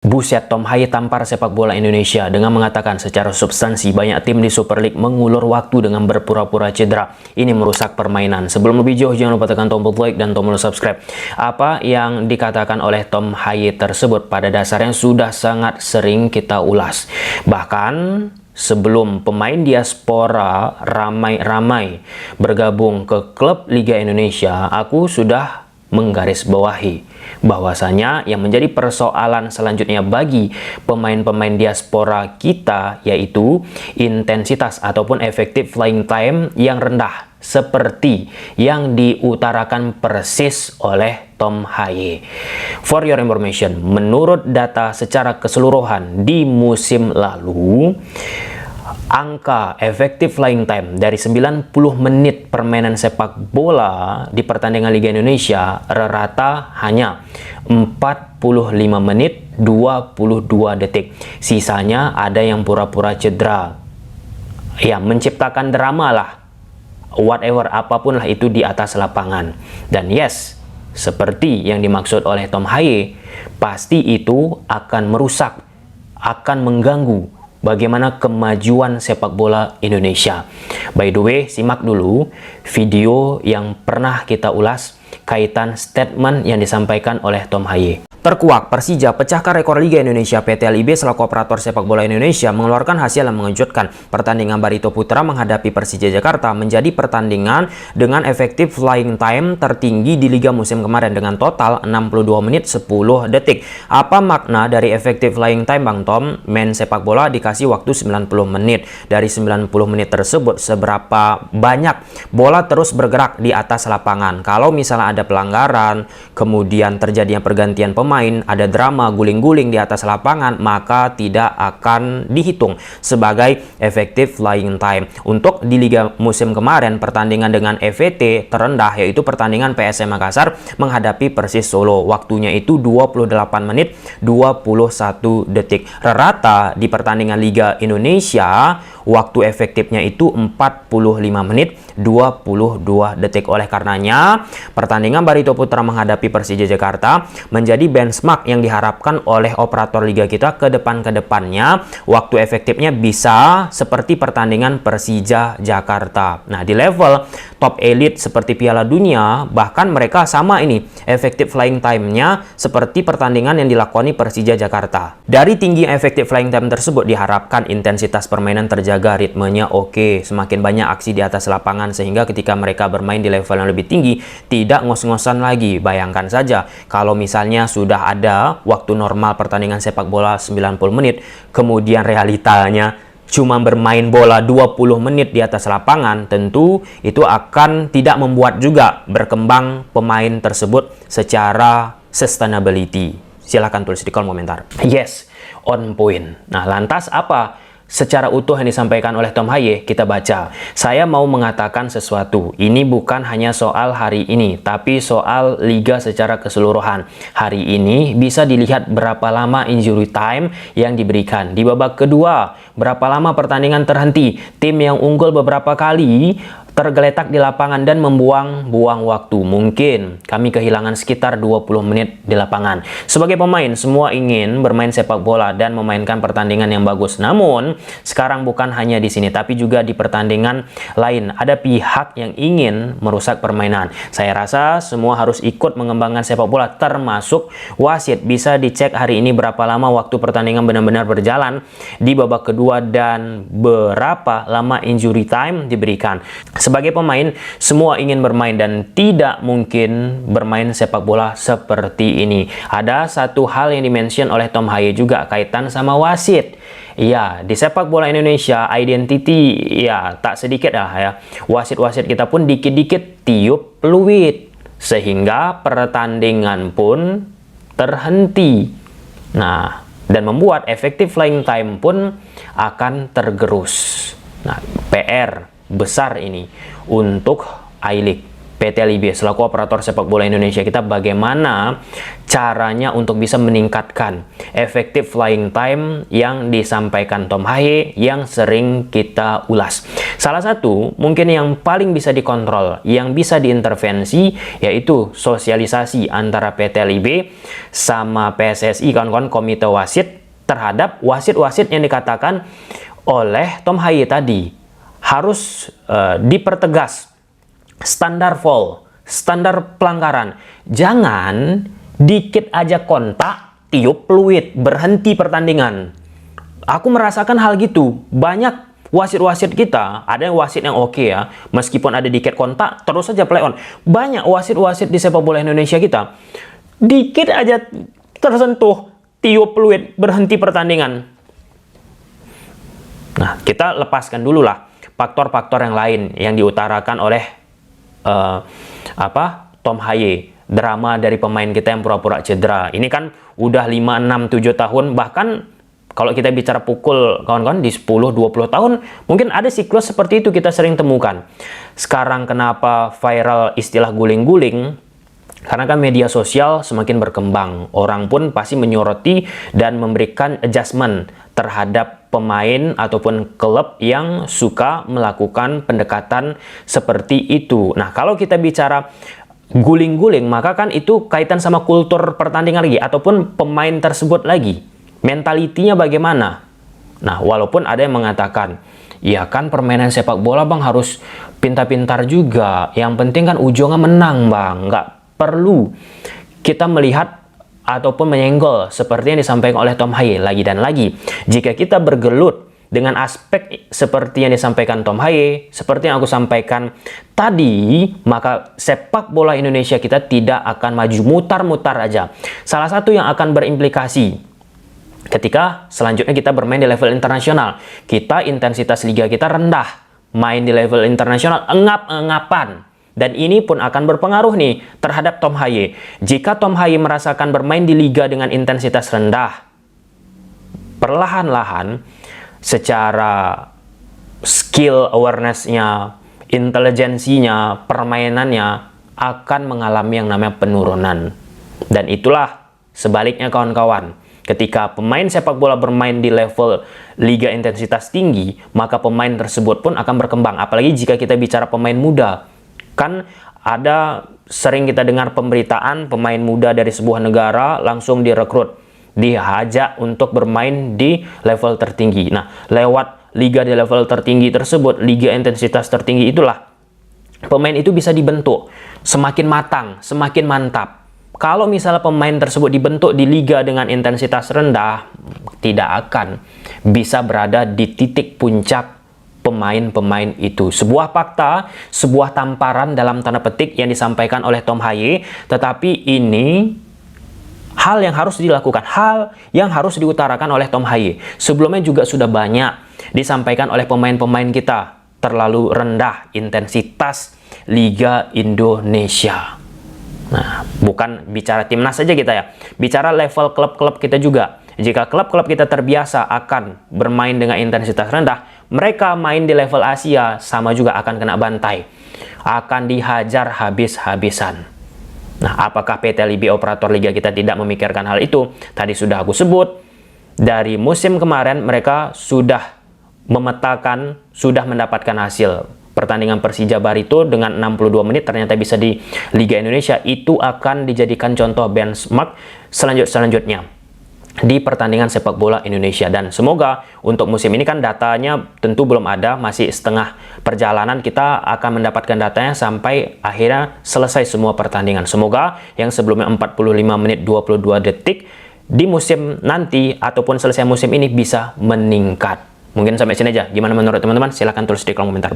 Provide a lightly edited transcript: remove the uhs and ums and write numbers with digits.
Buset, Tom Haye tampar sepak bola Indonesia dengan mengatakan secara substansi banyak tim di Super League mengulur waktu dengan berpura-pura cedera. Ini merusak permainan. Sebelum lebih jauh, jangan lupa tekan tombol like dan tombol subscribe. Apa yang dikatakan oleh Tom Haye tersebut pada dasarnya sudah sangat sering kita ulas. Bahkan sebelum pemain diaspora ramai-ramai bergabung ke klub Liga Indonesia, aku sudah menggarisbawahi bahwasanya yang menjadi persoalan selanjutnya bagi pemain-pemain diaspora kita yaitu intensitas ataupun effective flying time yang rendah seperti yang diutarakan persis oleh Tom Haye. For your information, menurut data secara keseluruhan di musim lalu, angka effective flying time dari 90 menit permainan sepak bola di pertandingan Liga Indonesia rata hanya 45 menit 22 detik. Sisanya ada yang pura-pura cedera. Ya, menciptakan drama lah. Whatever, apapun lah itu di atas lapangan. Dan yes, seperti yang dimaksud oleh Tom Haye, pasti itu akan merusak, akan mengganggu bagaimana kemajuan sepak bola Indonesia. By the way, simak dulu video yang pernah kita ulas kaitan statement yang disampaikan oleh Tom Haye. Terkuak, Persija pecahkan rekor Liga Indonesia. PT LIB selaku operator sepak bola Indonesia mengeluarkan hasil yang mengejutkan. Pertandingan Barito Putra menghadapi Persija Jakarta menjadi pertandingan dengan efektif flying time tertinggi di Liga musim kemarin dengan total 62 menit 10 detik. Apa makna dari efektif flying time, Bang Tom? Main sepak bola dikasih waktu 90 menit. Dari 90 menit tersebut, seberapa banyak bola terus bergerak di atas lapangan? Kalau misalnya ada pelanggaran, kemudian terjadinya pergantian pemain, ada drama guling-guling di atas lapangan, maka tidak akan dihitung sebagai effective flying time. Untuk di Liga musim kemarin, pertandingan dengan EVT terendah yaitu pertandingan PSM Makassar menghadapi Persis Solo. Waktunya itu 28 menit 21 detik. Rata di pertandingan Liga Indonesia, waktu efektifnya itu 45 menit 22 detik. Oleh karenanya, pertandingan Barito Putra menghadapi Persija Jakarta menjadi benchmark yang diharapkan oleh operator liga kita ke depannya. Waktu efektifnya bisa seperti pertandingan Persija Jakarta. Nah, di level top elite seperti Piala Dunia, bahkan mereka sama ini effective flying time-nya seperti pertandingan yang dilakoni Persija Jakarta. Dari tinggi effective flying time tersebut diharapkan intensitas permainan terjaga, ritmenya oke, semakin banyak aksi di atas lapangan sehingga ketika mereka bermain di level yang lebih tinggi tidak ngos-ngosan lagi. Bayangkan saja kalau misalnya sudah ada waktu normal pertandingan sepak bola 90 menit, kemudian realitanya cuma bermain bola 20 menit di atas lapangan, tentu itu akan tidak membuat juga berkembang pemain tersebut secara sustainability. Silahkan tulis di kolom komentar. Yes, on point. Nah, lantas apa secara utuh yang disampaikan oleh Tom Haye? Kita baca. Saya mau mengatakan sesuatu. Ini bukan hanya soal hari ini, tapi soal liga secara keseluruhan. Hari ini bisa dilihat berapa lama injury time yang diberikan. Di babak kedua, berapa lama pertandingan terhenti. Tim yang unggul beberapa kali tergeletak di lapangan dan membuang-buang waktu. Mungkin kami kehilangan sekitar 20 menit di lapangan. Sebagai pemain, semua ingin bermain sepak bola dan memainkan pertandingan yang bagus. Namun, sekarang bukan hanya di sini, tapi juga di pertandingan lain. Ada pihak yang ingin merusak permainan. Saya rasa semua harus ikut mengembangkan sepak bola, termasuk wasit. Bisa dicek hari ini berapa lama waktu pertandingan benar-benar berjalan di babak kedua dan berapa lama injury time diberikan. Sebagai pemain, semua ingin bermain dan tidak mungkin bermain sepak bola seperti ini. Ada satu hal yang dimention oleh Tom Haye juga kaitan sama wasit. Ya, di sepak bola Indonesia, identity ya tak sedikit lah ya. Wasit-wasit kita pun dikit-dikit tiup peluit, sehingga pertandingan pun terhenti. Nah, dan membuat effective flying time pun akan tergerus. Nah, PR besar ini untuk I-League. PT LIB selaku operator sepak bola Indonesia kita, bagaimana caranya untuk bisa meningkatkan effective flying time yang disampaikan Tom Haye yang sering kita ulas. Salah satu mungkin yang paling bisa dikontrol, yang bisa diintervensi, yaitu sosialisasi antara PT LIB sama PSSI, kawan-kawan, komite wasit, terhadap wasit-wasit yang dikatakan oleh Tom Haye tadi. Harus dipertegas standar foul, standar pelanggaran. Jangan dikit aja kontak, tiup peluit, berhenti pertandingan. Aku merasakan hal gitu. Banyak wasit-wasit kita, ada yang wasit yang oke ya, meskipun ada dikit kontak, terus saja play on. Banyak wasit-wasit di sepak bola Indonesia kita, dikit aja tersentuh, tiup peluit, berhenti pertandingan. Nah, kita lepaskan dulu lah faktor-faktor yang lain yang diutarakan oleh Tom Haye. Drama dari pemain kita yang pura-pura cedera. Ini kan udah 5, 6, 7 tahun, bahkan kalau kita bicara pukul, kawan-kawan, di 10-20 tahun, mungkin ada siklus seperti itu kita sering temukan. Sekarang kenapa viral istilah guling-guling? Karena kan media sosial semakin berkembang. Orang pun pasti menyoroti dan memberikan adjustment terhadap pemain ataupun klub yang suka melakukan pendekatan seperti itu. Nah, kalau kita bicara guling-guling, maka kan itu kaitan sama kultur pertandingan lagi, ataupun pemain tersebut lagi. Mentalitinya bagaimana? Nah, walaupun ada yang mengatakan, ya kan permainan sepak bola bang harus pintar-pintar juga. Yang penting kan ujungnya menang bang. Nggak perlu kita melihat ataupun menyenggol seperti yang disampaikan oleh Tom Haye lagi dan lagi. Jika kita bergelut dengan aspek seperti yang disampaikan Tom Haye, seperti yang aku sampaikan tadi, maka sepak bola Indonesia kita tidak akan maju, mutar-mutar aja. Salah satu yang akan berimplikasi ketika selanjutnya kita bermain di level internasional, kita intensitas liga kita rendah, main di level internasional engap-engapan. Dan ini pun akan berpengaruh nih terhadap Tom Haye. Jika Tom Haye merasakan bermain di liga dengan intensitas rendah, perlahan-lahan secara skill awareness-nya, intelijensinya, permainannya akan mengalami yang namanya penurunan. Dan itulah sebaliknya, kawan-kawan. Ketika pemain sepak bola bermain di level liga intensitas tinggi, maka pemain tersebut pun akan berkembang. Apalagi jika kita bicara pemain muda. Kan ada sering kita dengar pemberitaan pemain muda dari sebuah negara langsung direkrut, diajak untuk bermain di level tertinggi. Nah, lewat liga di level tertinggi tersebut, liga intensitas tertinggi itulah, pemain itu bisa dibentuk semakin matang, semakin mantap. Kalau misalnya pemain tersebut dibentuk di liga dengan intensitas rendah, tidak akan bisa berada di titik puncak pemain-pemain itu. Sebuah fakta, sebuah tamparan dalam tanda petik yang disampaikan oleh Tom Haye, tetapi ini hal yang harus dilakukan, hal yang harus diutarakan oleh Tom Haye. Sebelumnya juga sudah banyak disampaikan oleh pemain-pemain kita, terlalu rendah intensitas Liga Indonesia. Nah, bukan bicara timnas saja kita ya, bicara level klub-klub kita juga. Jika klub-klub kita terbiasa akan bermain dengan intensitas rendah, mereka main di level Asia sama juga akan kena bantai, akan dihajar habis-habisan. Nah, apakah PT LIB operator liga kita tidak memikirkan hal itu? Tadi sudah aku sebut, dari musim kemarin mereka sudah memetakan, sudah mendapatkan hasil. Pertandingan Persija Barito dengan 62 menit ternyata bisa di Liga Indonesia, itu akan dijadikan contoh benchmark selanjutnya di pertandingan sepak bola Indonesia. Dan semoga untuk musim ini kan datanya tentu belum ada, masih setengah perjalanan, kita akan mendapatkan datanya sampai akhirnya selesai semua pertandingan. Semoga yang sebelumnya 45 menit 22 detik di musim nanti ataupun selesai musim ini bisa meningkat. Mungkin sampai sini aja. Gimana menurut teman-teman? Silahkan tulis di kolom komentar.